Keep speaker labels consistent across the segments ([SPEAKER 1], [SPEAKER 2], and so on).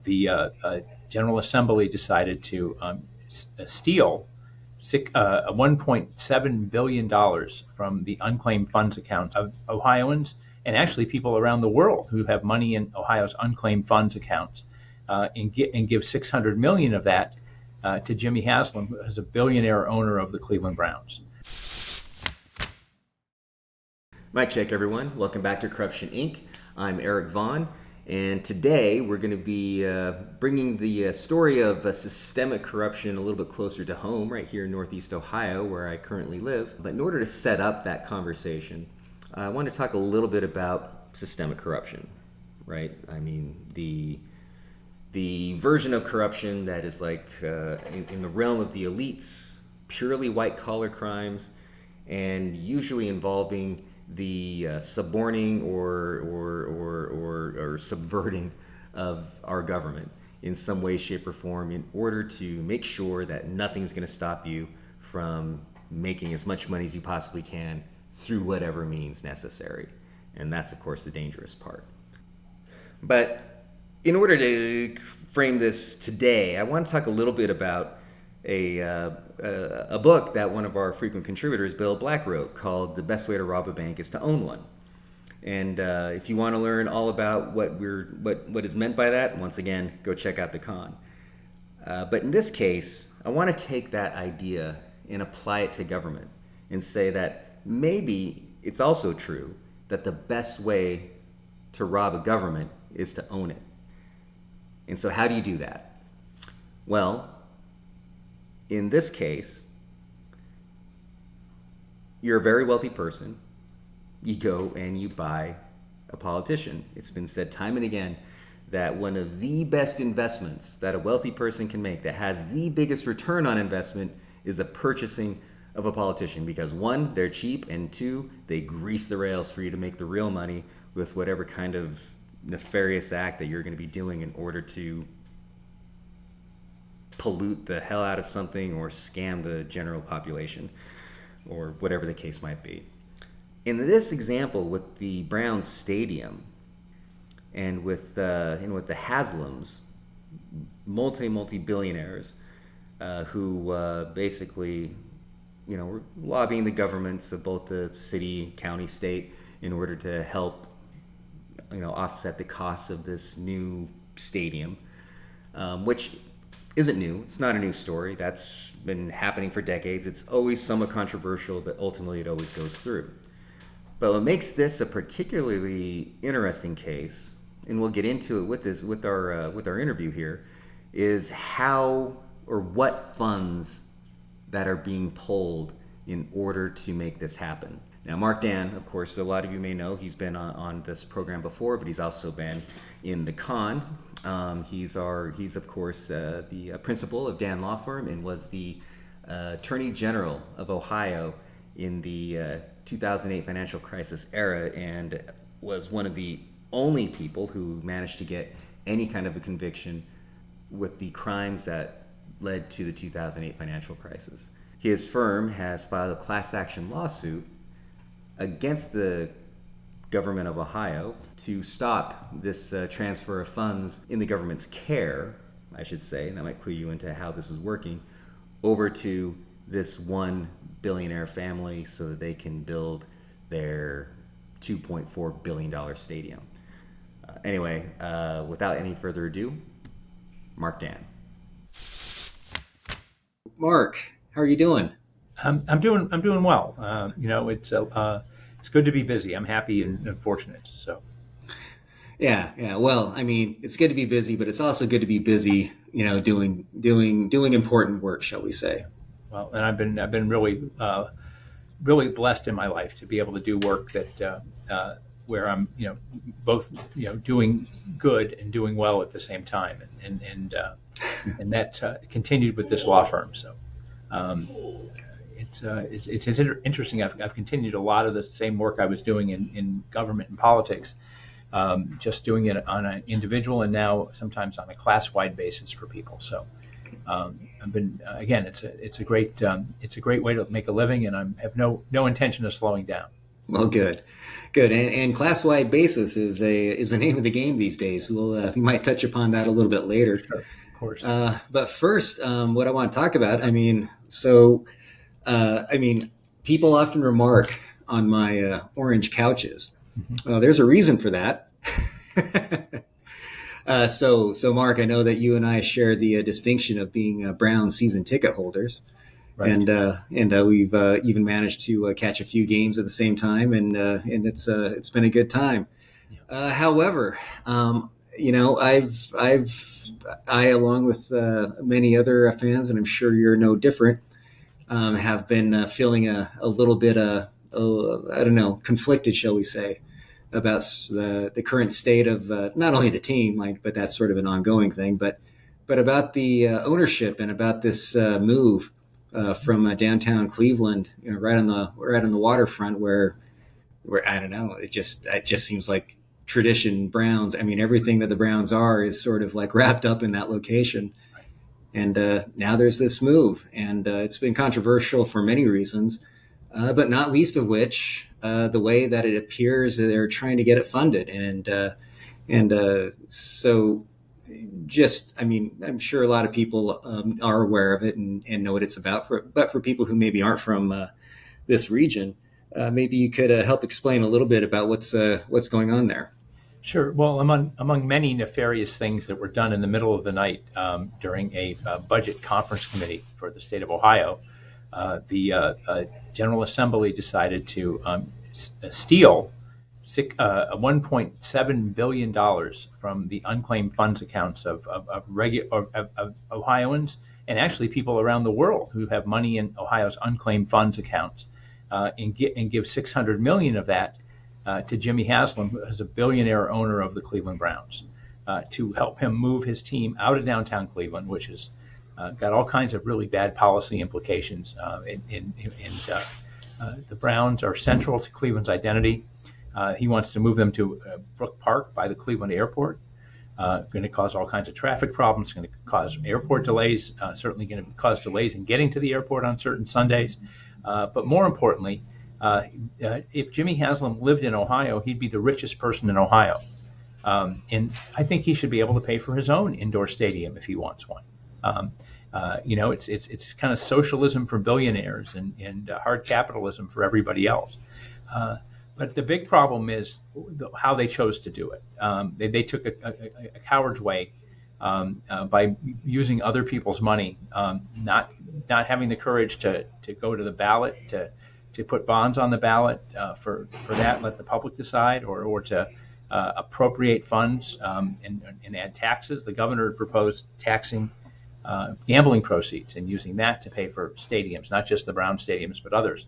[SPEAKER 1] The General Assembly decided to steal $1.7 billion from the unclaimed funds account of Ohioans and actually people around the world who have money in Ohio's unclaimed funds accounts, and give $600 million of that to Jimmy Haslam, who is a billionaire owner of the Cleveland Browns.
[SPEAKER 2] Mic check, everyone. Welcome back to Corruption Inc. I'm Eric Vaughn, and today we're going to be bringing the story of systemic corruption a little bit closer to home, right here in Northeast Ohio, where I currently live. But in order to set up that conversation, I want to talk a little bit about systemic corruption, right? I mean, the version of corruption that is like in the realm of the elites, purely white-collar crimes, and usually involving the suborning or subverting of our government in some way, shape, or form in order to make sure that nothing's going to stop you from making as much money as you possibly can through whatever means necessary. And that's, of course, the dangerous part. But in order to frame this today, I want to talk a little bit about a book that one of our frequent contributors, Bill Black, wrote called "The Best Way to Rob a Bank is to Own One." And if you want to learn all about what is meant by that, once again, go check out the con. But in this case, I want to take that idea and apply it to government and say that maybe it's also true that the best way to rob a government is to own it. And so how do you do that? Well, in this case, you're a very wealthy person. You go and you buy a politician. It's been said time and again that one of the best investments that a wealthy person can make that has the biggest return on investment is the purchasing of a politician, because one, they're cheap, and two, they grease the rails for you to make the real money with whatever kind of nefarious act that you're going to be doing in order to pollute the hell out of something or scam the general population or whatever the case might be. In this example with the Browns stadium and with the Haslams, multi-billionaires who basically were lobbying the governments of both the city, county, state in order to help offset the costs of this new stadium, which isn't new. It's not a new story. That's been happening for decades. It's always somewhat controversial, but ultimately it always goes through. But what makes this a particularly interesting case, and we'll get into it with our interview here, is how or what funds that are being pulled in order to make this happen. Now, Mark Dann, of course, a lot of you may know, he's been on this program before, but he's also been in the con. He's of course the principal of DannLaw firm and was the Attorney General of Ohio in the 2008 financial crisis era, and was one of the only people who managed to get any kind of a conviction with the crimes that led to the 2008 financial crisis. His firm has filed a class action lawsuit against the government of Ohio to stop this transfer of funds in the government's care, I should say, and that might clue you into how this is working, over to this one billionaire family so that they can build their $2.4 billion stadium. Anyway, without any further ado, Mark Dann. Mark, how are you doing?
[SPEAKER 1] I'm doing well. It's good to be busy. I'm happy and fortunate. So.
[SPEAKER 2] Yeah. Well, I mean, it's good to be busy, but it's also good to be busy, doing important work, shall we say?
[SPEAKER 1] Well, and I've been really blessed in my life to be able to do work that where I'm both doing good and doing well at the same time, and that continued with this law firm. So. It's interesting. I've continued a lot of the same work I was doing in government and politics, just doing it on an individual and now sometimes on a class-wide basis for people. So I've been again. It's a great way to make a living, and I have no intention of slowing down.
[SPEAKER 3] Well, good, good. And class-wide basis is the name of the game these days. We might touch upon that a little bit later.
[SPEAKER 1] Sure, of course.
[SPEAKER 3] But first, what I want to talk about, people often remark on my orange couches. There's a reason for that. So Mark, I know that you and I share the distinction of being Brown season ticket holders,
[SPEAKER 1] Right.
[SPEAKER 3] and we've even managed to catch a few games at the same time, and it's been a good time. However, I along with many other fans, and I'm sure you're no different, have been feeling a little bit I don't know, conflicted, shall we say, about the current state of not only the team, but that's sort of an ongoing thing, but about the ownership and about this move from downtown Cleveland, right on the waterfront, where I don't know, it just seems like tradition Browns. I mean, everything that the Browns are is sort of like wrapped up in that location. And now there's this move, and it's been controversial for many reasons, but not least of which the way that it appears they're trying to get it funded. So just, I mean, I'm sure a lot of people are aware of it and know what it's about. But for people who maybe aren't from this region, maybe you could help explain a little bit about what's going on there.
[SPEAKER 1] Sure. Well, among many nefarious things that were done in the middle of the night during a budget conference committee for the state of Ohio, the General Assembly decided to steal $1.7 billion from the unclaimed funds accounts of Ohioans, and actually people around the world who have money in Ohio's unclaimed funds accounts, and give $600 million of that to Jimmy Haslam, who is a billionaire owner of the Cleveland Browns, to help him move his team out of downtown Cleveland, which has got all kinds of really bad policy implications. The Browns are central to Cleveland's identity. He wants to move them to Brook Park by the Cleveland airport. Going to cause all kinds of traffic problems, going to cause airport delays, certainly going to cause delays in getting to the airport on certain Sundays. But more importantly, if Jimmy Haslam lived in Ohio, he'd be the richest person in Ohio. And I think he should be able to pay for his own indoor stadium if he wants one. It's kind of socialism for billionaires and hard capitalism for everybody else. But the big problem is how they chose to do it. They took a coward's way by using other people's money, not having the courage to go to the ballot, to put bonds on the ballot for that, let the public decide, or to appropriate funds and add taxes. The governor proposed taxing gambling proceeds and using that to pay for stadiums, not just the Brown stadiums, but others,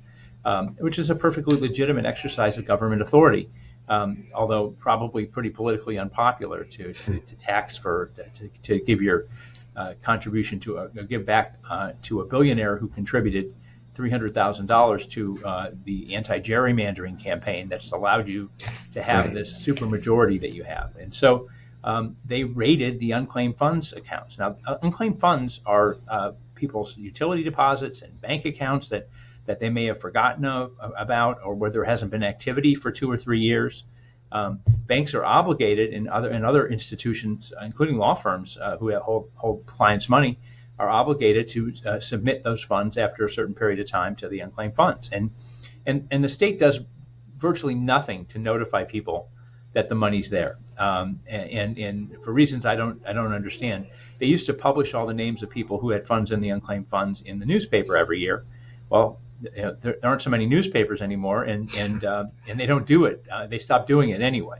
[SPEAKER 1] which is a perfectly legitimate exercise of government authority, although probably pretty politically unpopular to tax to give your contribution to give back to a billionaire who contributed $300,000 to the anti-gerrymandering campaign that's allowed you to have this supermajority that you have. And so they raided the unclaimed funds accounts. Now, unclaimed funds are people's utility deposits and bank accounts that they may have forgotten about, or where there hasn't been activity for 2 or 3 years. Banks are obligated, and other institutions, including law firms who hold clients' money, are obligated to submit those funds after a certain period of time to the unclaimed funds. And the state does virtually nothing to notify people that the money's there. And for reasons I don't understand, they used to publish all the names of people who had funds in the unclaimed funds in the newspaper every year. Well, there aren't so many newspapers anymore, and they don't do it. They stopped doing it anyway.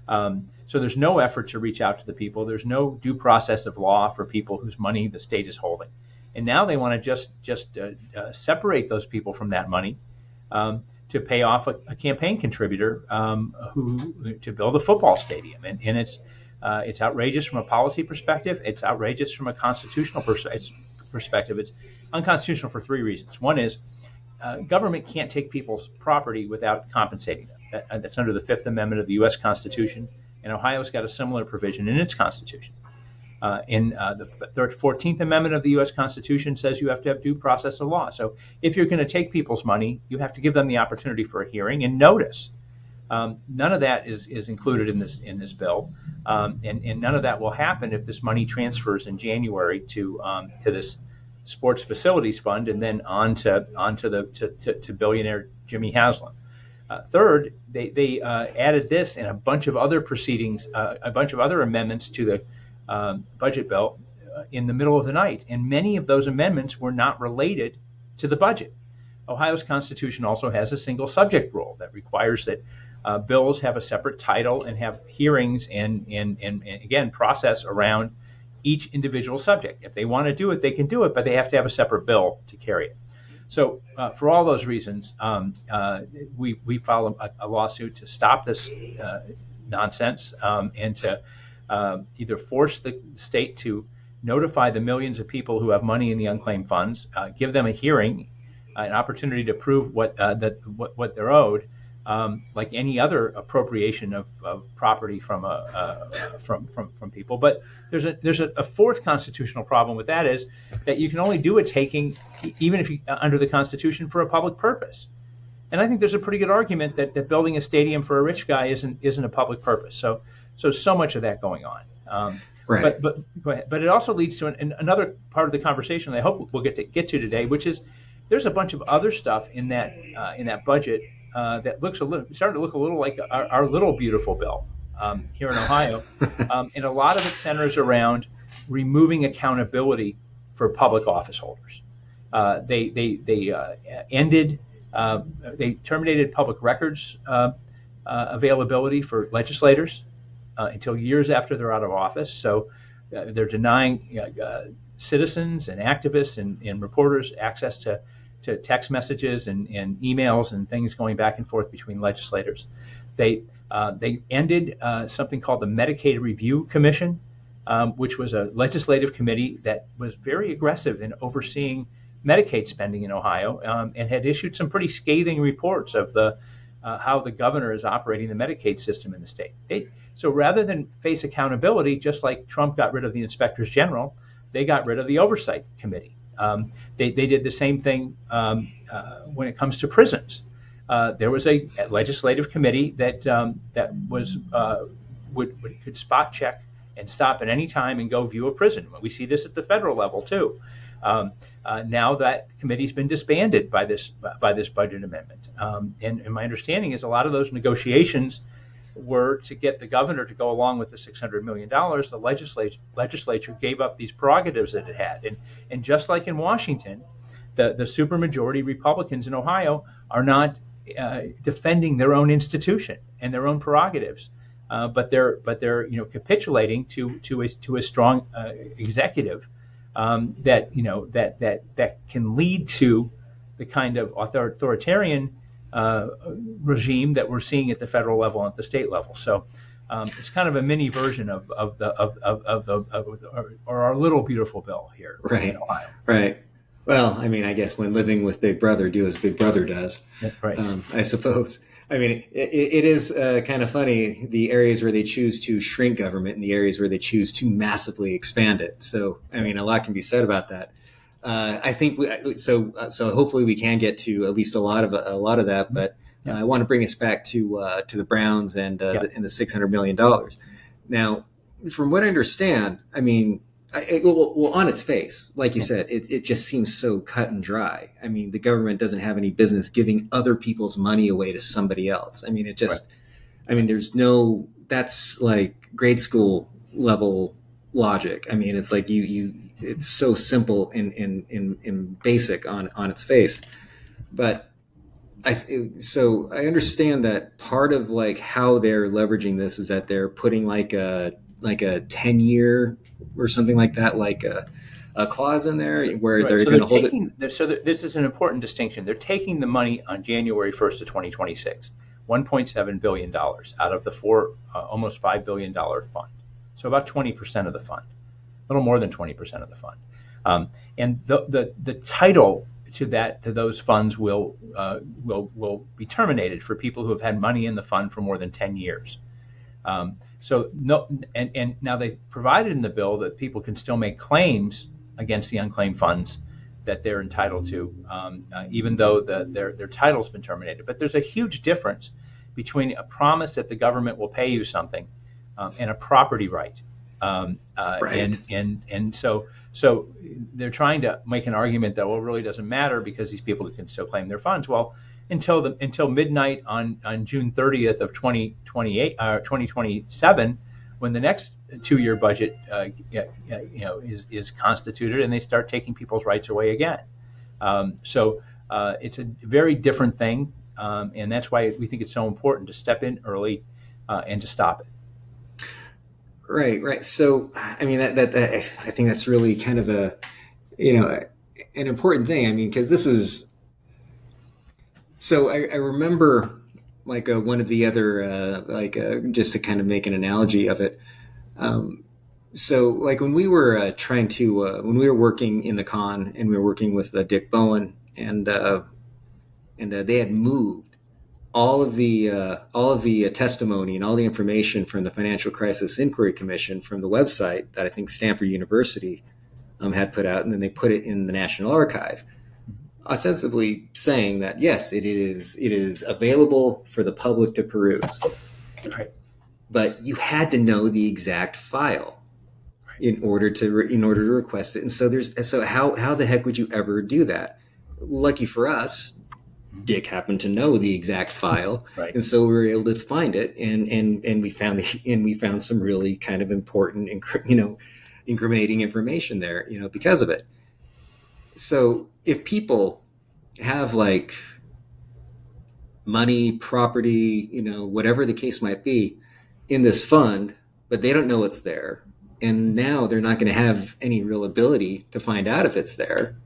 [SPEAKER 1] So there's no effort to reach out to the people. There's no due process of law for people whose money the state is holding. And now they want to just separate those people from that money to pay off a campaign contributor who to build a football stadium. And it's outrageous from a policy perspective. It's outrageous from a constitutional perspective. It's unconstitutional for 3 reasons. One is government can't take people's property without compensating them. That's under the Fifth Amendment of the U.S. Constitution, and Ohio's got a similar provision in its Constitution. The 14th Amendment of the U.S. Constitution says you have to have due process of law. So if you're going to take people's money, you have to give them the opportunity for a hearing and notice. None of that is included in this bill, and none of that will happen if this money transfers in January to this sports facilities fund and then on to billionaire Jimmy Haslam. Third, they added this and a bunch of other proceedings, a bunch of other amendments to the budget bill in the middle of the night, and many of those amendments were not related to the budget. Ohio's Constitution also has a single subject rule that requires that bills have a separate title and have hearings and again process around each individual subject. If they want to do it, they can do it, but they have to have a separate bill to carry it. So for all those reasons, we filed a lawsuit to stop this nonsense and to either force the state to notify the millions of people who have money in the unclaimed funds, give them a hearing, an opportunity to prove what they're owed, like any other appropriation of property from people. But there's a fourth constitutional problem with that, is that you can only do a taking even if you under the Constitution for a public purpose. And I think there's a pretty good argument that building a stadium for a rich guy isn't a public purpose. So much of that going on.
[SPEAKER 3] Right.
[SPEAKER 1] But go ahead. But it also leads to another part of the conversation that I hope we'll get to today, which is there's a bunch of other stuff in that budget that starting to look a little like our little beautiful bill here in Ohio, and a lot of it centers around removing accountability for public office holders. They terminated public records availability for legislators until years after they're out of office. So they're denying citizens and activists and reporters access to text messages and emails and things going back and forth between legislators. They ended something called the Medicaid Review Commission, which was a legislative committee that was very aggressive in overseeing Medicaid spending in Ohio, and had issued some pretty scathing reports of how the governor is operating the Medicaid system in the state. So rather than face accountability, just like Trump got rid of the inspectors general, they got rid of the oversight committee. They did the same thing when it comes to prisons. There was a legislative committee that could spot check and stop at any time and go view a prison. We see this at the federal level too. Now that committee's been disbanded by this budget amendment, and my understanding is a lot of those negotiations were to get the governor to go along with the $600 million. The legislature gave up these prerogatives that it had, and just like in Washington, the supermajority Republicans in Ohio are not defending their own institution and their own prerogatives, but they're capitulating to a strong executive that can lead to the kind of authoritarian regime that we're seeing at the federal level and at the state level. So it's kind of a mini version of our little beautiful bill here in Ohio.
[SPEAKER 3] Right. Well, I mean, I guess when living with Big Brother, do as Big Brother does.
[SPEAKER 1] Right.
[SPEAKER 3] I suppose. I mean, it is kind of funny, the areas where they choose to shrink government and the areas where they choose to massively expand it. So, I mean, a lot can be said about that. I think so hopefully we can get to at least a lot of that. But I want to bring us back to the Browns and the $600 million. Now, from what I understand, I mean, well, on its face, like you said, it just seems so cut and dry. I mean, the government doesn't have any business giving other people's money away to somebody else. I mean, I mean, that's like grade school level logic. I mean, it's like it's so simple in basic on its face. But so I understand that part of like how they're leveraging this is that they're putting like a 10-year or something like that, like a clause in there where they're going to hold it.
[SPEAKER 1] So this is an important distinction. They're taking the money on January 1st of 2026, $1.7 billion out of the almost $5 billion fund. So about 20% of the fund, a little more than 20% of the fund. And the title to those funds will be terminated for people who have had money in the fund for more than 10 years. So no, and now they provided in the bill that people can still make claims against the unclaimed funds that they're entitled to, even though their title's been terminated. But there's a huge difference between a promise that the government will pay you something and a property right.
[SPEAKER 3] Right.
[SPEAKER 1] And so they're trying to make an argument that, well, it really doesn't matter because these people can still claim their funds. Well, until midnight on June 30th of 2027, when the next 2-year budget is constituted, and they start taking people's rights away again. So it's a very different thing, and that's why we think it's so important to step in early and to stop it.
[SPEAKER 3] Right. So, I mean, that I think that's really kind of an important thing. I mean, because this is. So I remember like one of the other just to kind of make an analogy of it. So like when we were when we were working in the con and we were working with Dick Bowen and they had moved all of the testimony and all the information from the Financial Crisis Inquiry Commission from the website that I think Stanford University had put out, and then they put it in the National Archive, ostensibly saying that yes, it is available for the public to peruse.
[SPEAKER 1] Right.
[SPEAKER 3] But you had to know the exact file in order to request it. And so how the heck would you ever do that? Lucky for us, Dick happened to know the exact file,
[SPEAKER 1] right.
[SPEAKER 3] And so we were able to find it, and we found some really kind of important, incriminating information there, because of it. So if people have like money, property, whatever the case might be, in this fund, but they don't know it's there, and now they're not going to have any real ability to find out if it's there.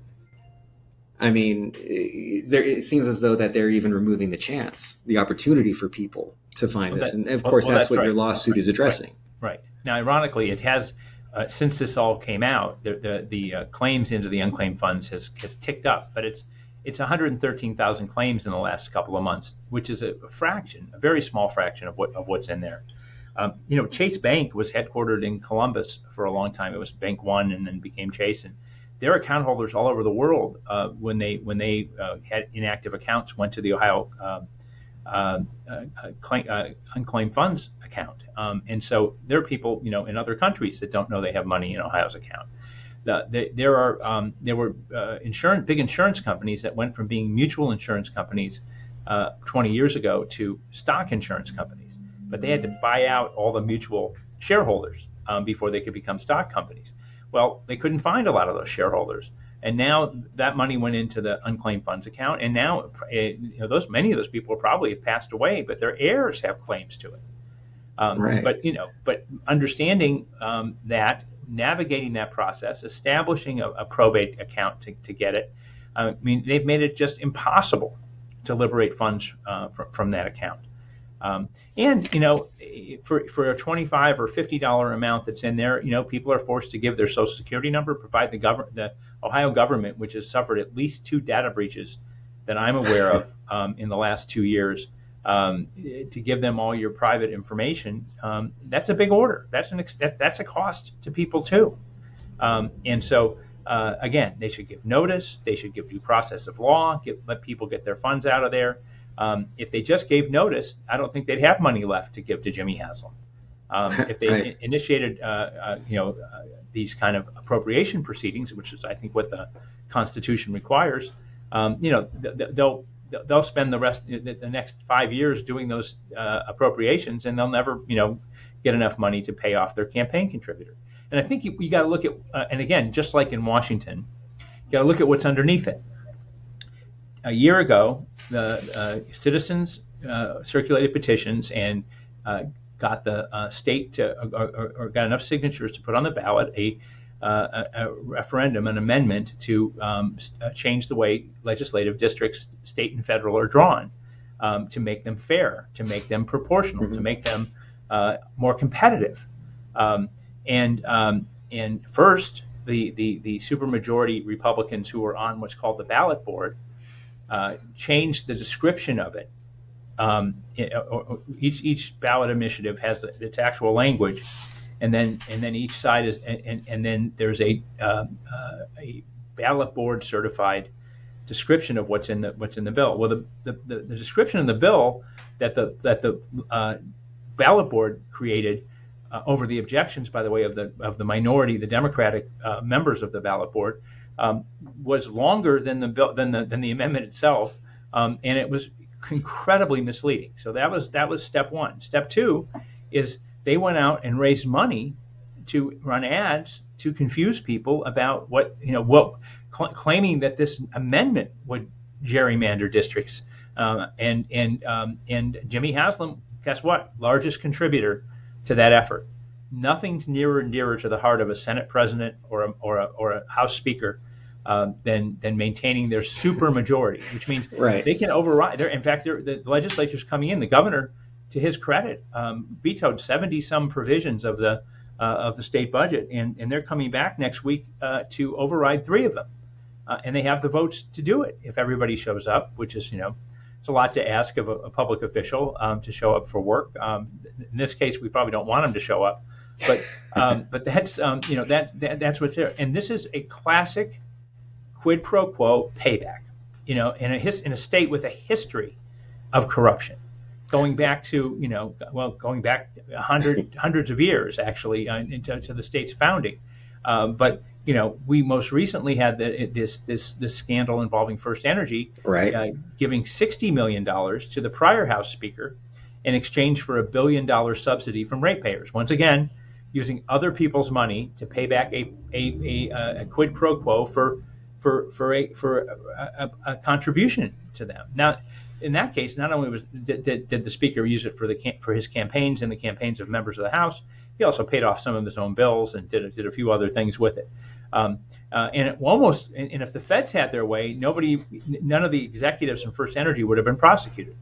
[SPEAKER 3] I mean, it seems as though that they're even removing the opportunity for people to find this. And of course, that's what right. Your lawsuit is addressing.
[SPEAKER 1] Right. Now, ironically, it has, since this all came out, the claims into the unclaimed funds has ticked up, but it's 113,000 claims in the last couple of months, which is a very small fraction of what's in there. Chase Bank was headquartered in Columbus for a long time. It was Bank One and then became Chase, and their account holders all over the world, when they had inactive accounts, went to the Ohio unclaimed funds account, and so there are people in other countries that don't know they have money in Ohio's account. There were big insurance companies that went from being mutual insurance companies 20 years ago to stock insurance companies, but they had to buy out all the mutual shareholders before they could become stock companies. Well, they couldn't find a lot of those shareholders, and now that money went into the unclaimed funds account, and now many of those people probably have passed away, but their heirs have claims to it.
[SPEAKER 3] Right.
[SPEAKER 1] But understanding that, navigating that process, establishing a probate account to get it, I mean, they've made it just impossible to liberate funds from that account. And for a $25 or $50 amount that's in there, people are forced to give their Social Security number, provide the Ohio government, which has suffered at least 2 data breaches that I'm aware of in the last 2 years, to give them all your private information. That's a big order. That's a cost to people too. And so again, they should give notice. They should give due process of law. Let people get their funds out of there. If they just gave notice, I don't think they'd have money left to give to Jimmy Haslam. If they right. initiated, these kind of appropriation proceedings, which is, I think, what the Constitution requires, they'll spend the next 5 years doing those appropriations, and they'll never, get enough money to pay off their campaign contributor. And I think you got to look at, and again, just like in Washington, you got to look at what's underneath it. A year ago, the citizens circulated petitions and got the state or got enough signatures to put on the ballot a referendum, an amendment to change the way legislative districts, state and federal, are drawn, to make them fair, to make them proportional, to make them more competitive. And first, the supermajority Republicans who were on what's called the ballot board changed the description of it Each ballot initiative has its actual language, and then each side is, and then there's a ballot board certified description of what's in the bill. Well, the description in the bill that the ballot board created over the objections, by the way, of the minority, the Democratic members of the ballot board, was longer than the bill than the amendment itself, and it was incredibly misleading. So that was step one. Step two is they went out and raised money to run ads to confuse people about claiming that this amendment would gerrymander districts. And Jimmy Haslam, guess what? Largest contributor to that effort. Nothing's nearer and dearer to the heart of a Senate president or a House Speaker than maintaining their supermajority, which means they can override. In fact, the legislature's coming in. The governor, to his credit, vetoed 70-some provisions of the state budget, and they're coming back next week to override 3 of them, and they have the votes to do it if everybody shows up, which is it's a lot to ask of a public official to show up for work. In this case, we probably don't want them to show up, but that's that's what's there, and this is a classic quid pro quo payback, in a state with a history of corruption, going back to hundreds of years actually to the state's founding. But we most recently had this scandal involving First Energy, giving $60 million to the prior House Speaker in exchange for $1 billion subsidy from ratepayers. Once again, using other people's money to pay back a quid pro quo for a contribution to them. Now, in that case, not only did the Speaker use it for his campaigns and the campaigns of members of the House, he also paid off some of his own bills and did a few other things with it. And if the feds had their way, none of the executives from First Energy would have been prosecuted.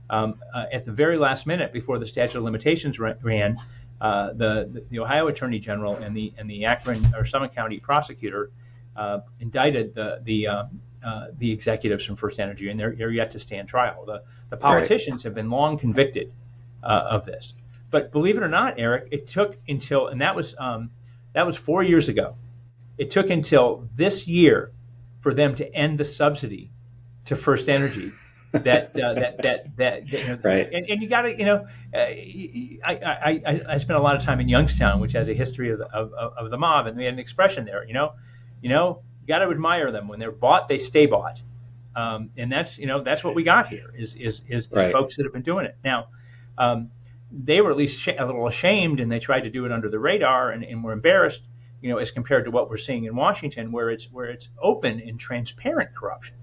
[SPEAKER 1] At the very last minute, before the statute of limitations ran, the Ohio Attorney General and the Akron or Summit County prosecutor indicted the executives from First Energy, and they're yet to stand trial. The politicians have been long convicted of this, but believe it or not, Eric, it took until, and that was 4 years ago. It took until this year for them to end the subsidy to First Energy. And you got to, I spent a lot of time in Youngstown, which has a history of the mob, and we had an expression there. You got to admire them. When they're bought, they stay bought, and that's what we got here is folks that have been doing it. Now, they were at least a little ashamed, and they tried to do it under the radar, and were embarrassed, as compared to what we're seeing in Washington, where it's open and transparent corruption.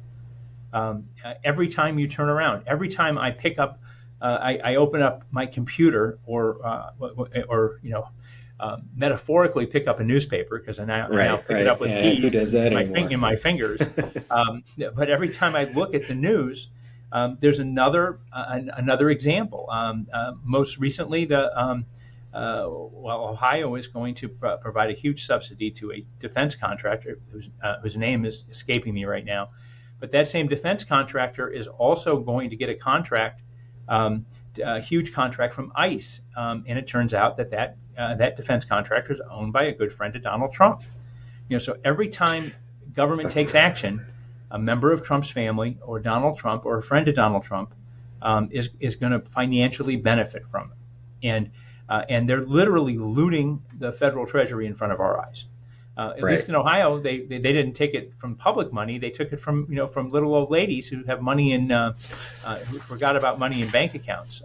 [SPEAKER 1] Every time you turn around, every time I pick up, I open up my computer or metaphorically pick up a newspaper, because I now pick it up with keys
[SPEAKER 3] who does that
[SPEAKER 1] in my fingers. But every time I look at the news, there's another example. Most recently, Ohio is going to provide a huge subsidy to a defense contractor whose name is escaping me right now. But that same defense contractor is also going to get a contract, a huge contract from ICE, and it turns out that defense contractor is owned by a good friend of Donald Trump. So every time government takes action, a member of Trump's family or Donald Trump or a friend of Donald Trump is going to financially benefit from it, and they're literally looting the federal treasury in front of our eyes. At least in Ohio, they didn't take it from public money. They took it from little old ladies who have money who forgot about money in bank accounts.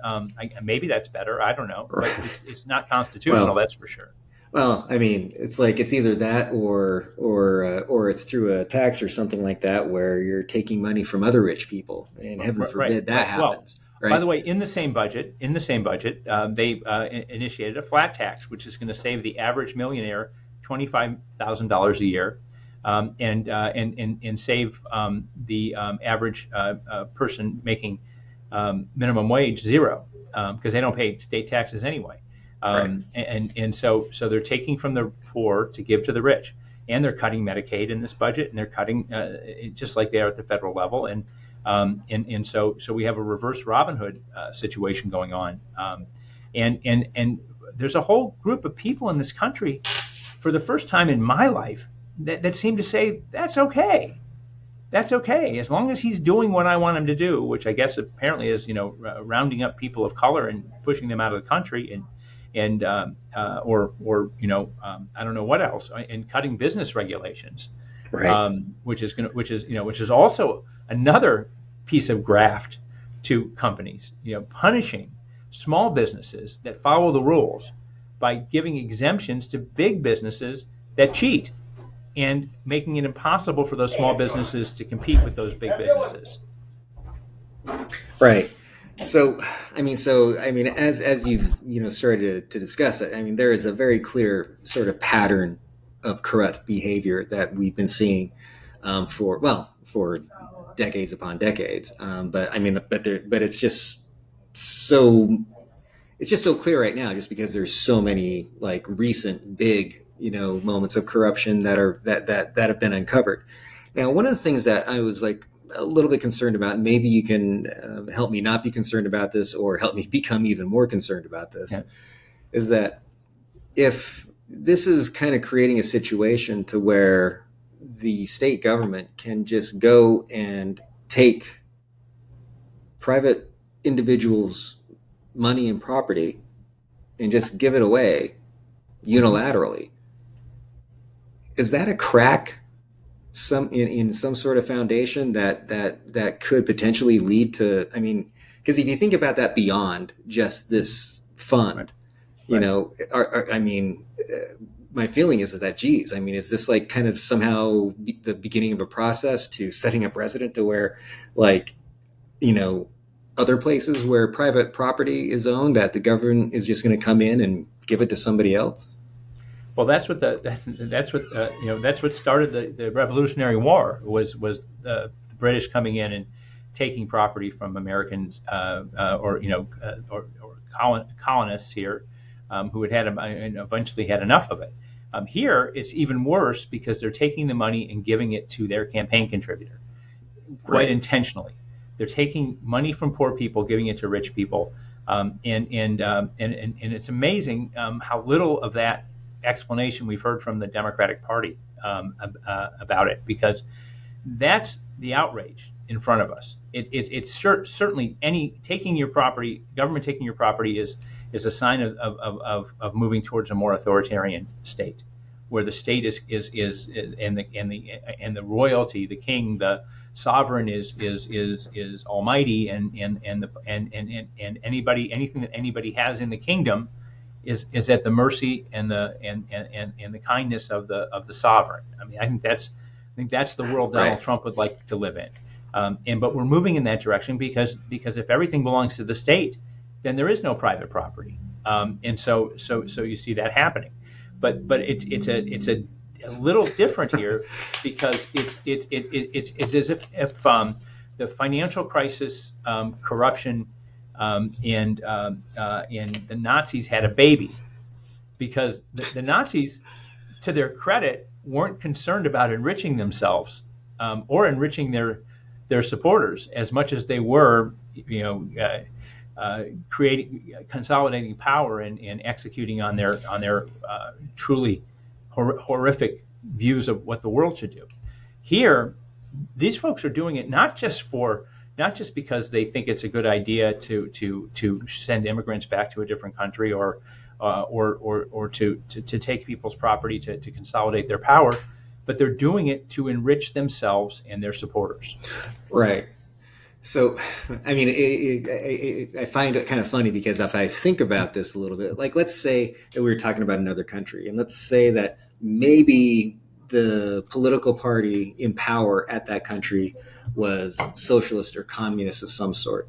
[SPEAKER 1] Maybe that's better. I don't know. But it's not constitutional. That's for sure.
[SPEAKER 3] Well, I mean, it's like it's either that or it's through a tax or something like that, where you're taking money from other rich people, and heaven forbid that happens.
[SPEAKER 1] Well, by the way, in the same budget, they initiated a flat tax, which is going to save the average millionaire $25,000 a year, and save the average person making minimum wage $0, because they don't pay state taxes anyway. And so they're taking from the poor to give to the rich, and they're cutting Medicaid in this budget, and they're cutting just like they are at the federal level. And So we have a reverse Robin Hood situation going on, and there's a whole group of people in this country, for the first time in my life, that seem to say that's okay. That's okay, as long as he's doing what I want him to do, which I guess apparently is, rounding up people of color and pushing them out of the country, and I don't know what else, and cutting business regulations,
[SPEAKER 3] Right.
[SPEAKER 1] which is also another piece of graft to companies, punishing small businesses that follow the rules by giving exemptions to big businesses that cheat, and making it impossible for those small businesses to compete with those big businesses.
[SPEAKER 3] Right. So, as you've started to discuss it, there is a very clear sort of pattern of corrupt behavior that we've been seeing for decades upon decades. But it's just so clear right now, just because there's so many like recent big moments of corruption that have been uncovered. Now, one of the things that I was like a little bit concerned about, and maybe you can help me not be concerned about this, or help me become even more concerned about this, is that if this is kind of creating a situation to where the state government can just go and take private individuals' money and property and just give it away unilaterally. Is that a crack in some sort of foundation that could potentially lead to, because if you think about that beyond just this fund, my feeling is that, geez, is this like kind of somehow the beginning of a process to setting a precedent to where, like, other places where private property is owned, that the government is just going to come in and give it to somebody else?
[SPEAKER 1] Well, that's what started the Revolutionary War, was the British coming in and taking property from Americans, or colonists here, who had and eventually had enough of it. Here, it's even worse, because they're taking the money and giving it to their campaign contributor, quite intentionally. They're taking money from poor people, giving it to rich people, and it's amazing how little of that explanation we've heard from the Democratic Party about it, because that's the outrage in front of us. It's certainly government taking your property is a sign of moving towards a more authoritarian state, where the state is and the royalty, the king, the sovereign is almighty, and anything that anybody has in the kingdom is at the mercy and the kindness of the sovereign. I think that's the world Donald Trump would like to live in. But we're moving in that direction, because if everything belongs to the state, then there is no private property. And so you see that happening. But it's a little different here, because it's as if the financial crisis, corruption, and the Nazis had a baby, because the Nazis, to their credit, weren't concerned about enriching themselves, or enriching their supporters, as much as they were, consolidating power and executing on their truly horrific views of what the world should do. Here, these folks are doing it not just because they think it's a good idea to send immigrants back to a different country, or to take people's property to consolidate their power, but they're doing it to enrich themselves and their supporters.
[SPEAKER 3] Right. So, I find it kind of funny, because if I think about this a little bit, like, let's say that we were talking about another country, and let's say that maybe the political party in power at that country was socialist or communist of some sort.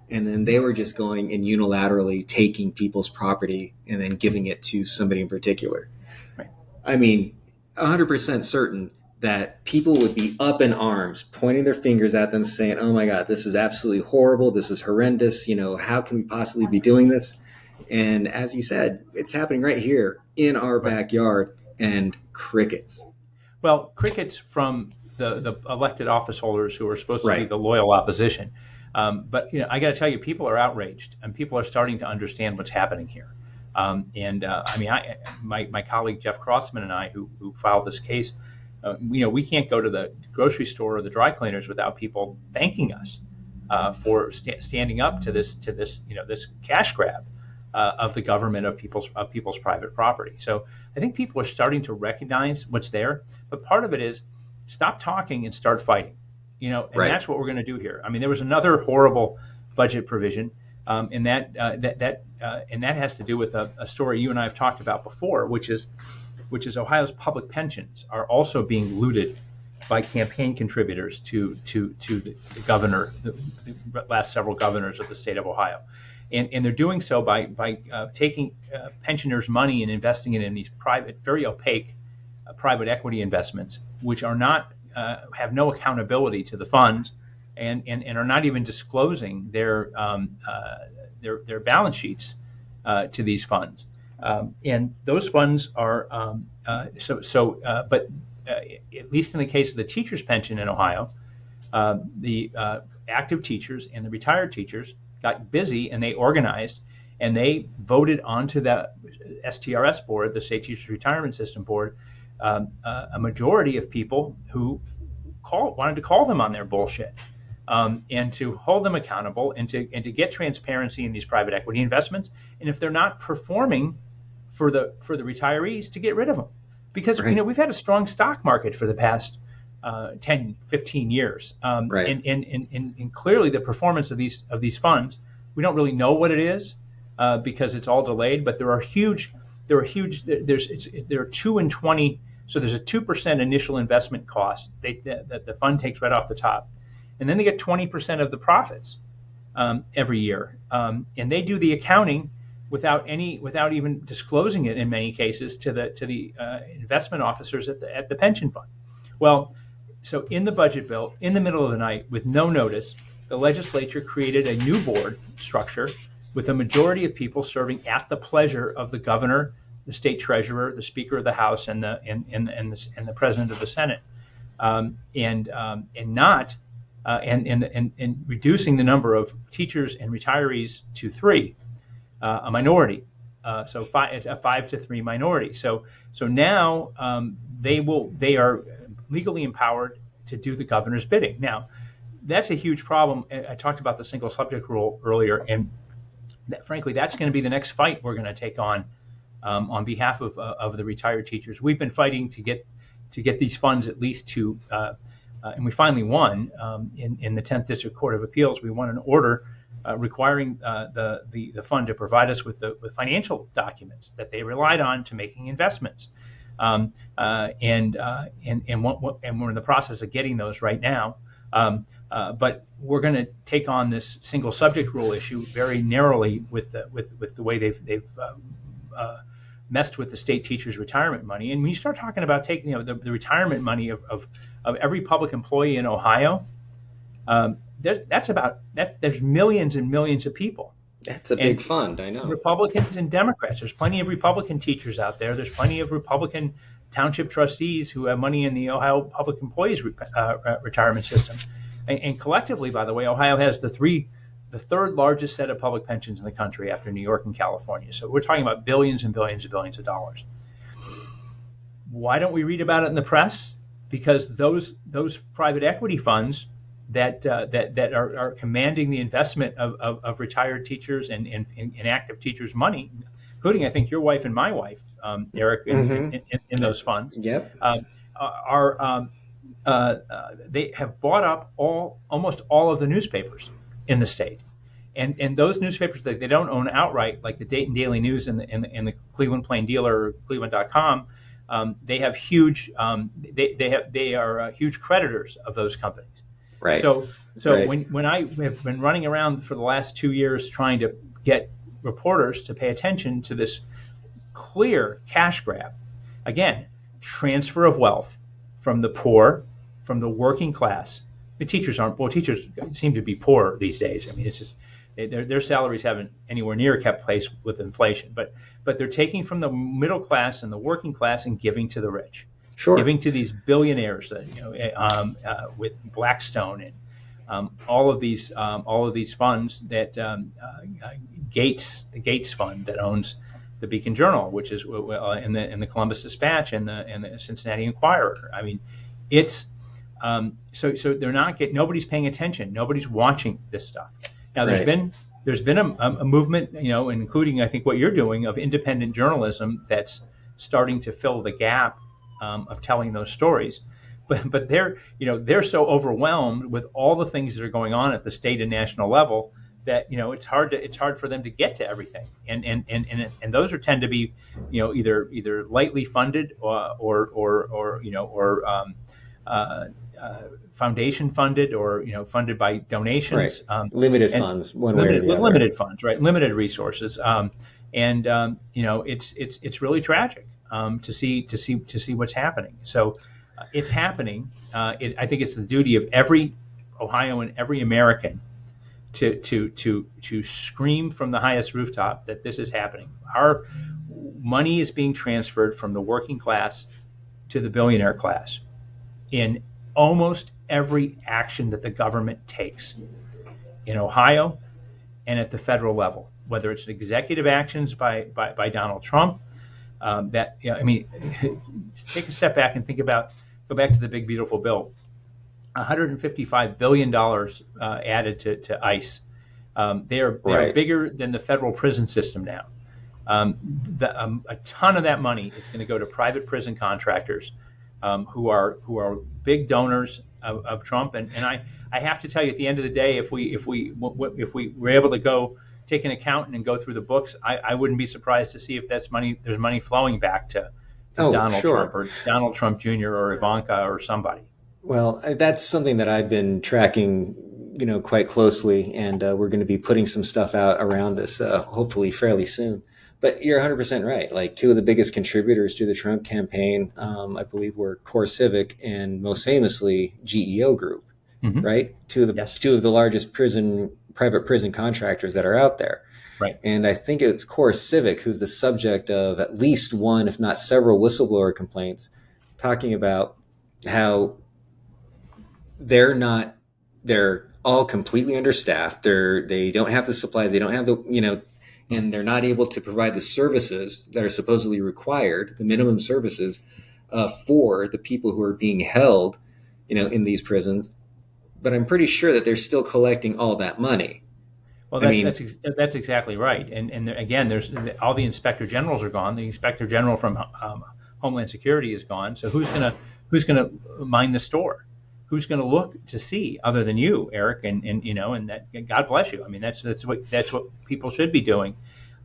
[SPEAKER 3] And then they were just going and unilaterally taking people's property and then giving it to somebody in particular.
[SPEAKER 1] Right.
[SPEAKER 3] 100% certain that people would be up in arms, pointing their fingers at them, saying, "Oh my God, this is absolutely horrible. This is horrendous. How can we possibly be doing this?" And as you said, it's happening right here in our backyard, and crickets.
[SPEAKER 1] Well, crickets from the elected office holders who are supposed to be
[SPEAKER 3] Right.
[SPEAKER 1] the loyal opposition. But I got to tell you, people are outraged, and people are starting to understand what's happening here. My colleague Jeff Crossman and I, who filed this case, we can't go to the grocery store or the dry cleaners without people thanking us for standing up to this this cash grab of the government of people's private property. So I think people are starting to recognize what's there, but part of it is stop talking and start fighting. And
[SPEAKER 3] Right.
[SPEAKER 1] that's what we're going to do here. There was another horrible budget provision, and that has to do with a story you and I have talked about before, which is Ohio's public pensions are also being looted by campaign contributors to the governor, the last several governors of the state of Ohio. And they're doing so by taking pensioners' money and investing it in these private, very opaque private equity investments, which are not have no accountability to the funds, and are not even disclosing their balance sheets to these funds. And those funds are but at least in the case of the teachers' pension in Ohio, the active teachers and the retired teachers got busy, and they organized, and they voted onto the STRS board, the State Teachers Retirement System board, a majority of people who wanted to call them on their bullshit, and to hold them accountable, and to get transparency in these private equity investments. And if they're not performing for the retirees, to get rid of them, because
[SPEAKER 3] Right.
[SPEAKER 1] We've had a strong stock market for the past 10, 15 years.
[SPEAKER 3] Right.
[SPEAKER 1] And clearly the performance of these funds, we don't really know what it is because it's all delayed, but there are 2 and 20. So there's a 2% initial investment cost that the fund takes right off the top. And then they get 20% of the profits every year. And they do the accounting without even disclosing it in many cases to the investment officers at the pension fund. Well, so in the budget bill, in the middle of the night, with no notice, the legislature created a new board structure with a majority of people serving at the pleasure of the governor, the state treasurer, the speaker of the House, and the president of the Senate, and reducing the number of teachers and retirees to 3, a minority. So it's a 5-3 minority. So now they are legally empowered to do the governor's bidding. Now, that's a huge problem. I talked about the single subject rule earlier, and frankly, that's going to be the next fight we're going to take on behalf of the retired teachers. We've been fighting to get these funds at least to, and we finally won in the 10th District Court of Appeals. We won an order requiring the fund to provide us with financial documents that they relied on to making investments. And we're in the process of getting those right now. But we're going to take on this single subject rule issue very narrowly with the way they've messed with the state teachers' retirement money. And when you start talking about taking the retirement money of every public employee in Ohio, there's millions and millions of people.
[SPEAKER 3] That's a big fund, I know.
[SPEAKER 1] Republicans and Democrats. There's plenty of Republican teachers out there. There's plenty of Republican township trustees who have money in the Ohio Public Employees Retirement System. And collectively, by the way, Ohio has the third largest set of public pensions in the country after New York and California. So we're talking about billions and billions and billions of dollars. Why don't we read about it in the press? Because those private equity funds that are commanding the investment of retired teachers and active teachers' money, including I think your wife and my wife, Eric, in those funds.
[SPEAKER 3] Yep.
[SPEAKER 1] They have bought up almost all of the newspapers in the state, and those newspapers that they don't own outright, like the Dayton Daily News and the Cleveland Plain Dealer, or Cleveland.com, they have huge. They are huge creditors of those companies.
[SPEAKER 3] Right.
[SPEAKER 1] So
[SPEAKER 3] Right.
[SPEAKER 1] when I have been running around for the last 2 years trying to get reporters to pay attention to this clear cash grab, again, transfer of wealth from the poor, from the working class. The teachers teachers seem to be poor these days. I mean, it's just their salaries haven't anywhere near kept pace with inflation, but they're taking from the middle class and the working class and giving to the rich.
[SPEAKER 3] Sure.
[SPEAKER 1] giving to these billionaires, with Blackstone and all of these funds that the Gates Fund that owns the Beacon Journal, which is in the Columbus Dispatch and the Cincinnati Enquirer. I mean, it's so they're nobody's paying attention. Nobody's watching this stuff. Now there's been a movement, including I think what you're doing, of independent journalism that's starting to fill the gap of telling those stories. But they're so overwhelmed with all the things that are going on at the state and national level that it's hard for them to get to everything, and those tend to be either lightly funded or foundation funded or funded by donations,
[SPEAKER 3] limited funds, one way or the other.
[SPEAKER 1] Limited funds, right? Limited resources, it's really tragic to see what's happening. So it's happening. I think it's the duty of every Ohioan, every American, to scream from the highest rooftop that this is happening. Our money is being transferred from the working class to the billionaire class in almost every action that the government takes in Ohio and at the federal level, whether it's executive actions by Donald Trump. Take a step back and go back to the big beautiful bill. $155 billion added to ICE. They are bigger than the federal prison system now. A ton of that money is going to go to private prison contractors who are big donors of Trump. And I have to tell you, at the end of the day, if we were able to go take an accountant and go through the books, I wouldn't be surprised to see if there's money flowing back to Donald Trump or Donald Trump Jr. or Ivanka or somebody.
[SPEAKER 3] Well, that's something that I've been tracking, quite closely, and we're going to be putting some stuff out around this, hopefully fairly soon. But you're 100% right. Like, two of the biggest contributors to the Trump campaign, I believe, were Core Civic and most famously GEO Group, right? Two of the largest private prison contractors that are out there.
[SPEAKER 1] Right.
[SPEAKER 3] And I think it's Core Civic who's the subject of at least one, if not several, whistleblower complaints talking about how they're all completely understaffed. They don't have the supplies. They don't have and they're not able to provide the services that are supposedly required, the minimum services for the people who are being held, in these prisons. But I'm pretty sure that they're still collecting all that money.
[SPEAKER 1] Well, that's exactly right. And again, there's all the inspector generals are gone. The inspector general from Homeland Security is gone. So who's gonna mind the store? Who's going to look to see other than you, Eric, and that God bless you. I mean, that's what people should be doing.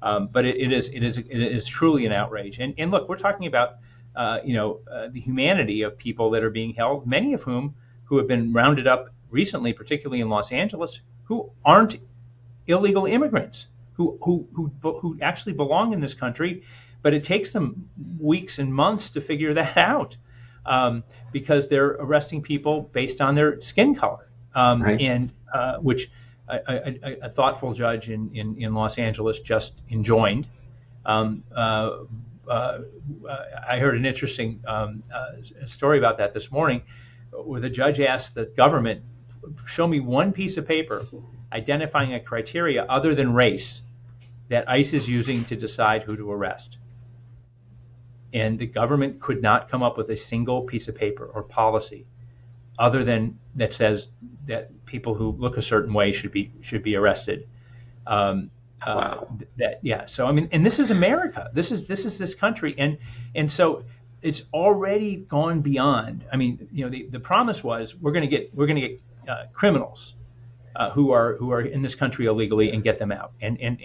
[SPEAKER 1] But it is truly an outrage. And look, we're talking about the humanity of people that are being held, many of whom who have been rounded up recently, particularly in Los Angeles, who aren't illegal immigrants, who actually belong in this country, but it takes them weeks and months to figure that out. Because they're arresting people based on their skin color, and which a thoughtful judge in Los Angeles just enjoined. I heard an interesting story about that this morning, where the judge asked the government, "Show me one piece of paper identifying a criteria other than race that ICE is using to decide who to arrest." And the government could not come up with a single piece of paper or policy other than that says that people who look a certain way should be arrested.
[SPEAKER 3] Wow.
[SPEAKER 1] So I mean, and this is America. This is this country, and so it's already gone beyond. I mean, the promise was we're going to get criminals who are in this country illegally and get them out. And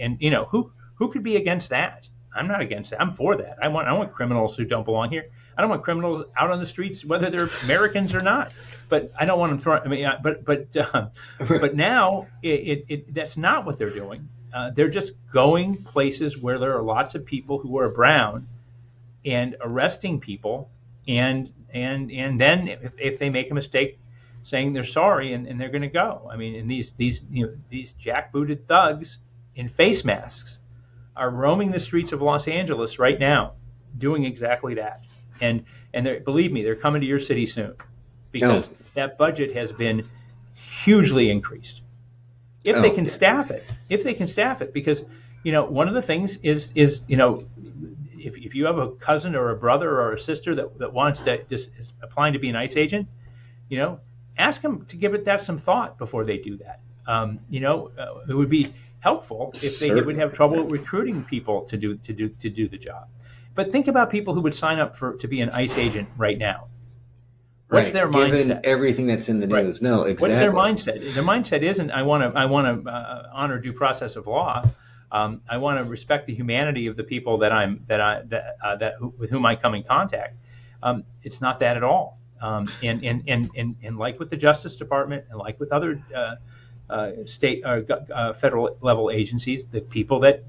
[SPEAKER 1] who could be against that? I'm not against that. I'm for that. I want criminals who don't belong here. I don't want criminals out on the streets, whether they're Americans or not. But I don't want them thrown. I mean, but now that's not what they're doing. They're just going places where there are lots of people who are brown, and arresting people, and then if they make a mistake, saying they're sorry and they're going to go. I mean, and these jackbooted thugs in face masks are roaming the streets of Los Angeles right now, doing exactly that. and believe me, they're coming to your city soon, because that budget has been hugely increased. If they can staff it, because one of the things is if you have a cousin or a brother or a sister that wants to just is applying to be an ICE agent, ask them to give that some thought before they do that. It would be helpful if they would have trouble recruiting people to do the job. But think about people who would sign up to be an ICE agent right now. What's their mindset?
[SPEAKER 3] Given everything that's in the news, no, exactly.
[SPEAKER 1] What's their mindset? Their mindset isn't I want to honor due process of law. I want to respect the humanity of the people with whom I come in contact. It's not that at all. And like with the Justice Department and like with other state or federal level agencies, the people that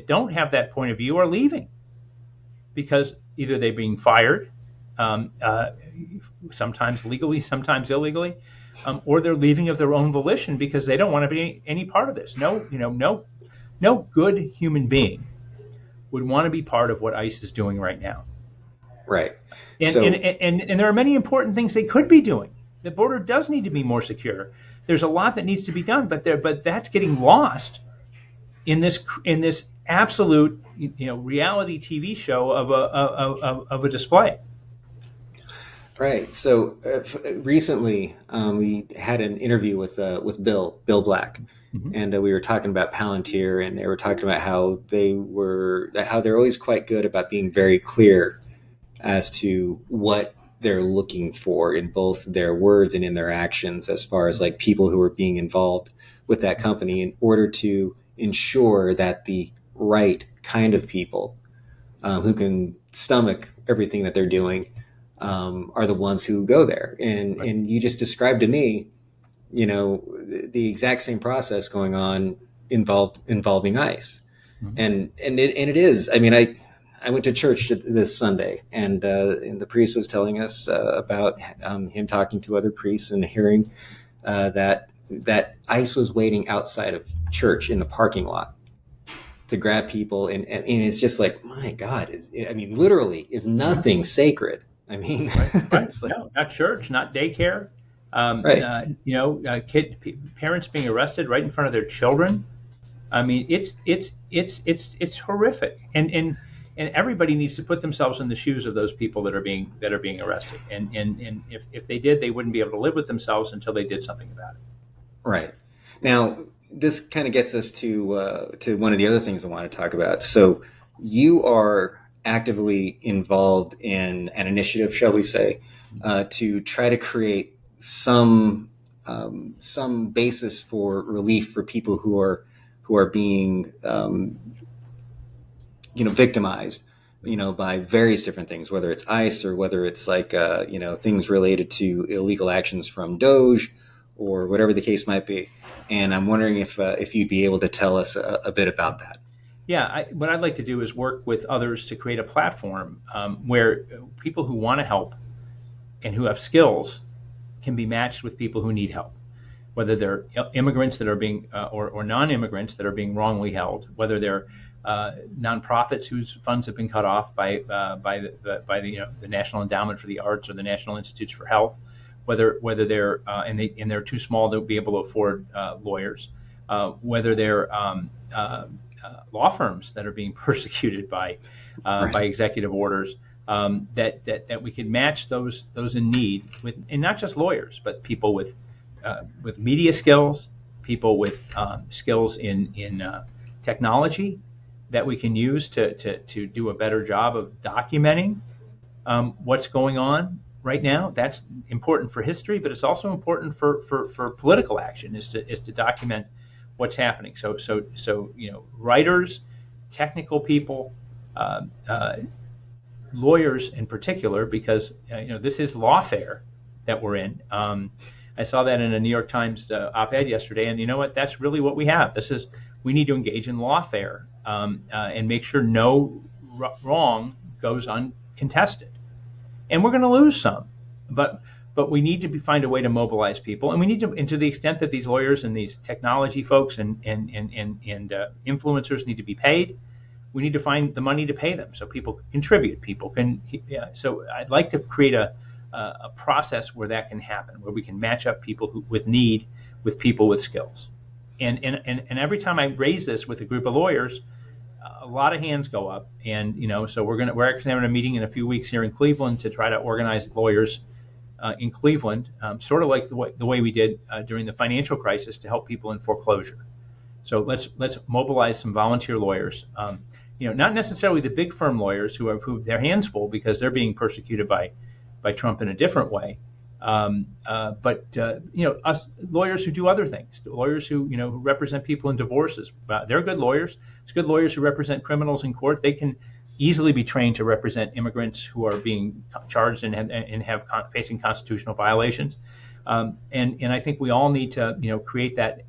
[SPEAKER 1] don't have that point of view are leaving because either they're being fired, sometimes legally, sometimes illegally, or they're leaving of their own volition because they don't want to be any part of this. No good human being would want to be part of what ICE is doing right now.
[SPEAKER 3] Right.
[SPEAKER 1] And there are many important things they could be doing. The border does need to be more secure. There's a lot that needs to be done, but that's getting lost in this absolute reality TV show of a display.
[SPEAKER 3] Right. So recently, we had an interview with Bill Black, mm-hmm. and we were talking about Palantir, and they were talking about how they're always quite good about being very clear as to what they're looking for in both their words and in their actions, as far as like people who are being involved with that company, in order to ensure that the right kind of people who can stomach everything that they're doing are the ones who go there. And you just described to me, the exact same process going on involving ICE. Mm-hmm. And it is. I mean, I went to church this Sunday, and the priest was telling us about him talking to other priests and hearing that ICE was waiting outside of church in the parking lot to grab people, and it's just like, my God, literally, is nothing sacred. I mean,
[SPEAKER 1] right. No, not church, not daycare. Parents being arrested right in front of their children. I mean, it's horrific, and everybody needs to put themselves in the shoes of those people that are being arrested. And if they did, they wouldn't be able to live with themselves until they did something about it. Right.
[SPEAKER 3] Now, this kind of gets us to one of the other things I want to talk about. So you are actively involved in an initiative, shall we say, to try to create some basis for relief for people who are being victimized, by various different things, whether it's ICE or whether it's like things related to illegal actions from DOJ or whatever the case might be. And I'm wondering if you'd be able to tell us a bit about that.
[SPEAKER 1] Yeah, what I'd like to do is work with others to create a platform where people who want to help and who have skills can be matched with people who need help, whether they're immigrants that are being or non-immigrants that are being wrongly held, whether they're nonprofits whose funds have been cut off by the National Endowment for the Arts or the National Institutes for Health, whether they're and they're too small to be able to afford lawyers, whether they're law firms that are being persecuted by executive orders, that we can match those in need with, and not just lawyers, but people with media skills, people with skills in technology that we can use to do a better job of documenting what's going on right now. That's important for history, but it's also important for political action, is to document what's happening. So writers, technical people, lawyers in particular, because this is lawfare that we're in. I saw that in a New York Times op-ed yesterday, and you know what? That's really what we have. We need to engage in lawfare and make sure no wrong goes uncontested. And we're going to lose some, but we need to find a way to mobilize people, and we need to, and to the extent that these lawyers and these technology folks and influencers need to be paid, we need to find the money to pay them so people can contribute. People can. Yeah, so I'd like to create a process where that can happen, where we can match up people with need with people with skills. And every time I raise this with a group of lawyers, a lot of hands go up. And so we're actually having a meeting in a few weeks here in Cleveland to try to organize lawyers in Cleveland, sort of like the way we did during the financial crisis to help people in foreclosure. So let's mobilize some volunteer lawyers. Not necessarily the big firm lawyers who their hands full because they're being persecuted by Trump in a different way. But us lawyers who do other things, lawyers who represent people in divorces. They're good lawyers. It's good lawyers who represent criminals in court. They can easily be trained to represent immigrants who are being charged and have facing constitutional violations. And I think we all need to create that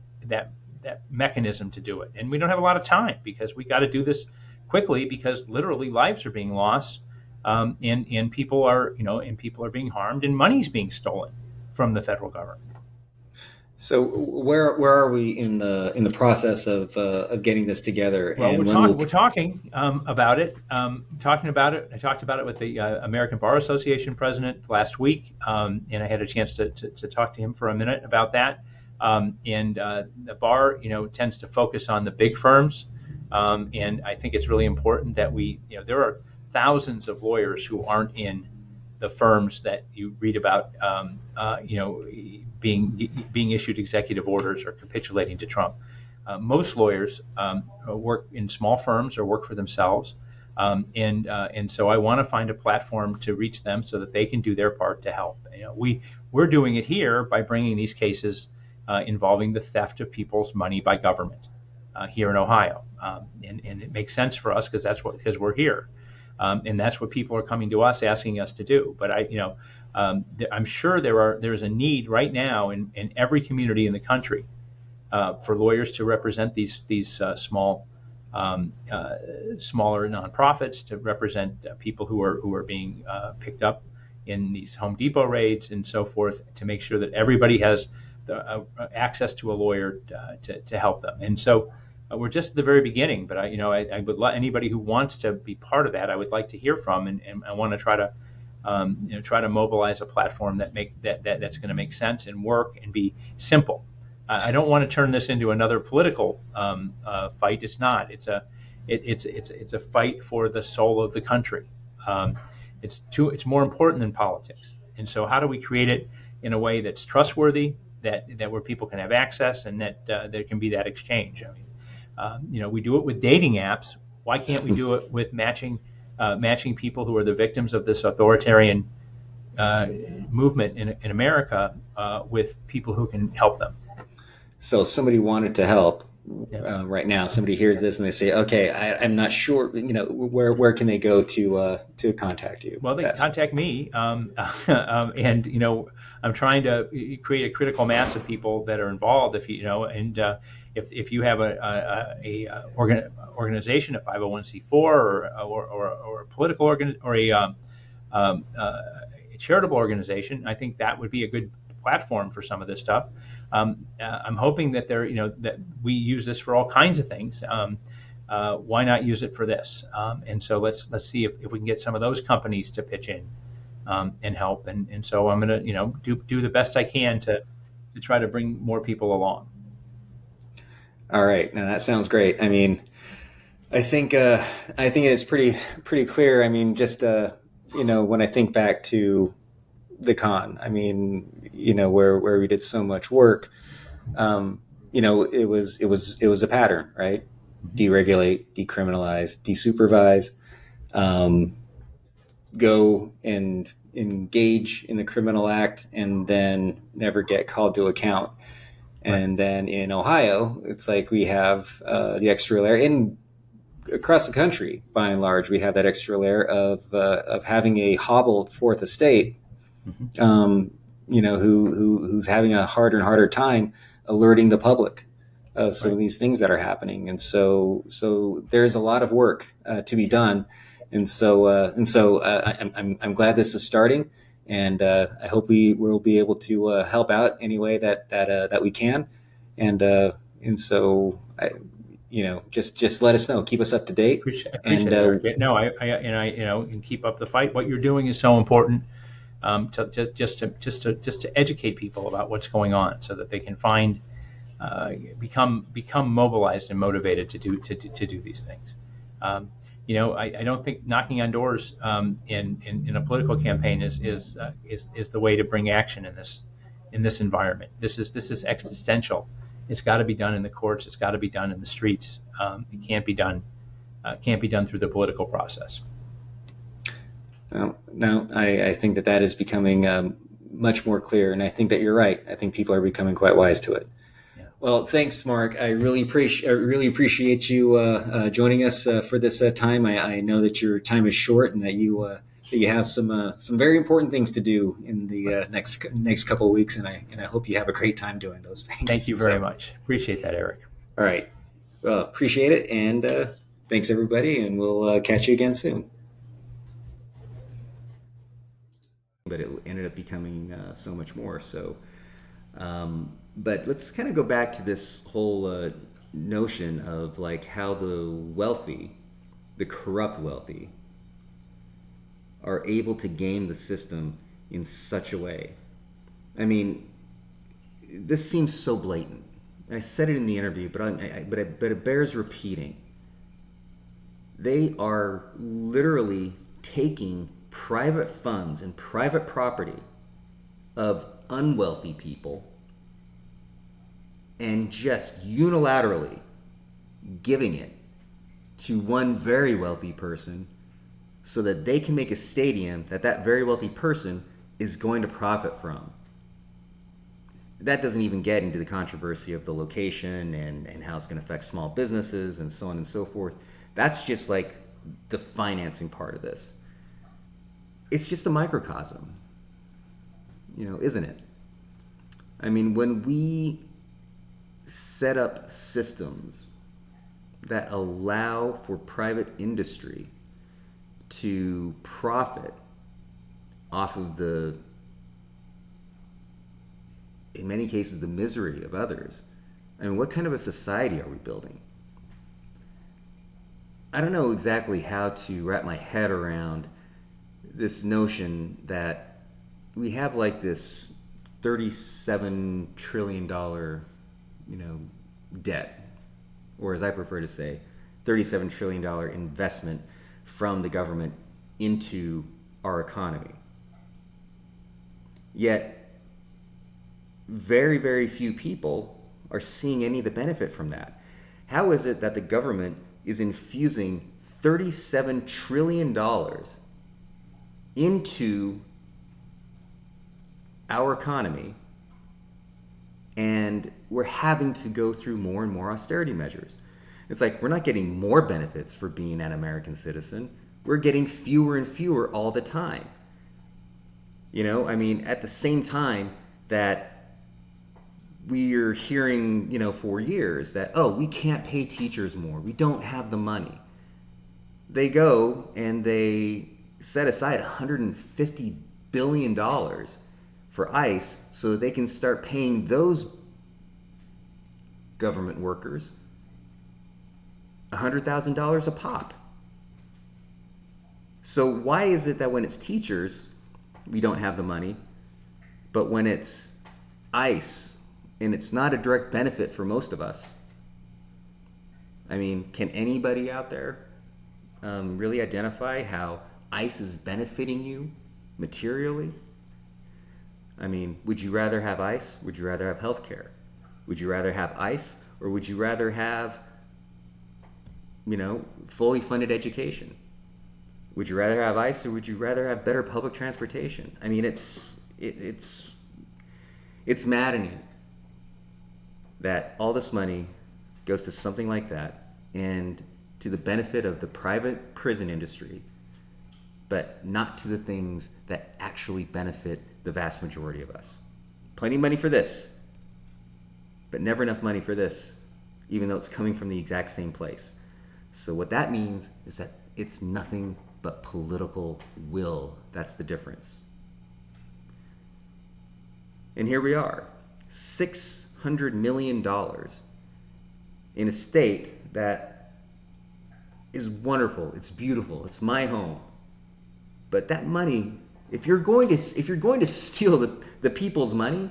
[SPEAKER 1] mechanism to do it. And we don't have a lot of time because we got to do this quickly because literally lives are being lost. And people are being harmed, and money's being stolen from the federal government.
[SPEAKER 3] So where are we in the process of getting this together?
[SPEAKER 1] Well, we're talking about it. I talked about it with the American Bar Association president last week, and I had a chance to talk to him for a minute about that. And the bar, tends to focus on the big firms, and I think it's really important that there are thousands of lawyers who aren't in the firms that you read about, being issued executive orders or capitulating to Trump. Most lawyers work in small firms or work for themselves, and so I want to find a platform to reach them so that they can do their part to help. We're doing it here by bringing these cases involving the theft of people's money by government here in Ohio, and it makes sense for us because we're here. And that's what people are coming to us asking us to do. But I'm sure there's a need right now in every community in the country for lawyers to represent these smaller nonprofits, to represent people who are being picked up in these Home Depot raids and so forth, to make sure that everybody has access to a lawyer to help them. And so. We're just at the very begingoing, but I would let anybody who wants to be part of that. I would like to hear from, and I want to try to mobilize a platform that's going to make sense and work and be simple. I don't want to turn this into another political fight. It's not. It's a fight for the soul of the country. It's more important than politics. And so, how do we create it in a way that's trustworthy, that where people can have access, and that there can be that exchange? We do it with dating apps. Why can't we do it with matching people who are the victims of this authoritarian movement in America with people who can help them?
[SPEAKER 3] So if somebody wanted to help right now, somebody hears this and they say, "Okay, I'm not sure. Where can they go to contact you?"
[SPEAKER 1] Well, they can contact me, and I'm trying to create a critical mass of people that are involved. If you have a organization, a 501c4 or a political or a charitable organization, I think that would be a good platform for some of this stuff. I'm hoping that that we use this for all kinds of things. Why not use it for this? And so let's see if we can get some of those companies to pitch in and help. And so I'm going to do the best I can to try to bring more people along.
[SPEAKER 3] All right. Now that sounds great. I mean, I think it's pretty clear. I mean, just when I think back to the con, I mean, where we did so much work, it was a pattern, right? Deregulate, decriminalize, desupervise, go and engage in the criminal act, and then never get called to account. And then in Ohio, it's like we have the extra layer. Across the country, by and large, we have that extra layer of having a hobbled fourth estate, who's having a harder and harder time alerting the public of some of these things that are happening. And so there's a lot of work to be done. And so I'm glad this is starting. And I hope we will be able to help out any way that we can. And so just let us know. Keep us up to date.
[SPEAKER 1] Appreciate it, Eric. No, and keep up the fight. What you're doing is so important. Just to educate people about what's going on, so that they can become mobilized and motivated to do these things. I don't think knocking on doors in a political campaign is the way to bring action in this environment. This is existential. It's got to be done in the courts. It's got to be done in the streets. It can't be done through the political process.
[SPEAKER 3] No, I think that is becoming much more clear, and I think that you're right. I think people are becoming quite wise to it. Yeah. Well, thanks, Mark. I really appreciate you joining us for this time. I know that your time is short, and that you have some very important things to do in the next couple of weeks, and I hope you have a great time doing those things.
[SPEAKER 1] Thank you very much. Appreciate that, Eric.
[SPEAKER 3] All right. Well, appreciate it, and thanks everybody, and we'll catch you again soon.
[SPEAKER 2] But it ended up becoming so much more. So, but let's kind of go back to this whole notion of like how the wealthy, the corrupt wealthy, are able to game the system in such a way. I mean, this seems so blatant. I said it in the interview, but it bears repeating. They are literally taking private funds and private property of unwealthy people and just unilaterally giving it to one very wealthy person so that they can make a stadium that very wealthy person is going to profit from. That doesn't even get into the controversy of the location and how it's going to affect small businesses and so on and so forth. That's just like the financing part of this. It's just a microcosm, isn't it? I mean, when we set up systems that allow for private industry to profit off of in many cases, the misery of others, I mean, what kind of a society are we building? I don't know exactly how to wrap my head around this notion that we have like this $37 trillion, debt, or as I prefer to say, $37 trillion investment from the government into our economy. Yet, very, very few people are seeing any of the benefit from that. How is it that the government is infusing $37 trillion into our economy, and we're having to go through more and more austerity measures? It's like we're not getting more benefits for being an American citizen. We're getting fewer and fewer all the time. At the same time that we're hearing, for years that, we can't pay teachers more. We don't have the money. They go and they set aside $150 billion for ICE so that they can start paying those government workers $100,000 a pop. So why is it that when it's teachers, we don't have the money, but when it's ICE, and it's not a direct benefit for most of us? I mean, can anybody out there really identify how ICE is benefiting you materially? I mean, would you rather have ICE? Would you rather have healthcare? Would you rather have ICE, or would you rather have, fully funded education? Would you rather have ICE, or would you rather have better public transportation? I mean, it's maddening that all this money goes to something like that and to the benefit of the private prison industry, but not to the things that actually benefit the vast majority of us. Plenty of money for this, but never enough money for this, even though it's coming from the exact same place. So what that means is that it's nothing but political will. That's the difference. And here we are, $600 million in a state that is wonderful. It's beautiful. It's my home. But that money, if you're going to steal the people's money,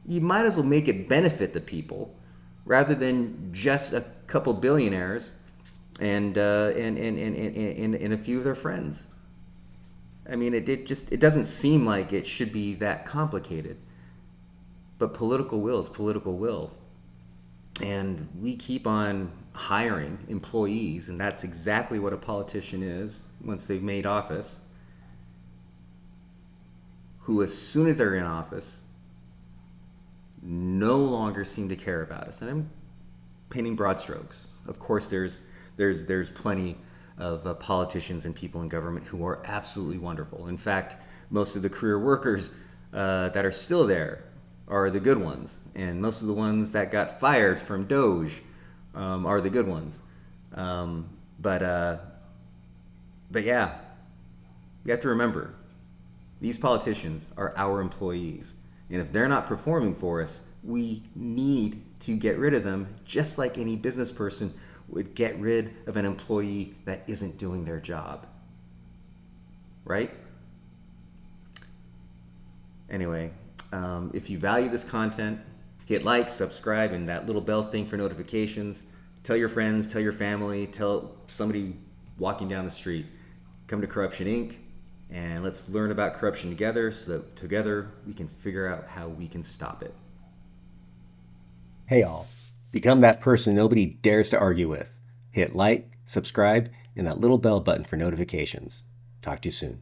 [SPEAKER 2] you might as well make it benefit the people rather than just a couple billionaires and a few of their friends. I mean, it doesn't seem like it should be that complicated. But political will is political will. And we keep on hiring employees, and that's exactly what a politician is once they've made office, who as soon as they're in office no longer seem to care about us. And I'm painting broad strokes. Of course, there's plenty of politicians and people in government who are absolutely wonderful. In fact, most of the career workers that are still there are the good ones, and most of the ones that got fired from Doge are the good ones. But yeah, you have to remember, these politicians are our employees, and if they're not performing for us, we need to get rid of them, just like any business person would get rid of an employee that isn't doing their job. Right? Anyway, if you value this content, hit like, subscribe, and that little bell thing for notifications. Tell your friends, tell your family, tell somebody walking down the street. Come to Corruption Inc. and let's learn about corruption together so that together we can figure out how we can stop it.
[SPEAKER 4] Hey all, become that person nobody dares to argue with. Hit like, subscribe, and that little bell button for notifications. Talk to you soon.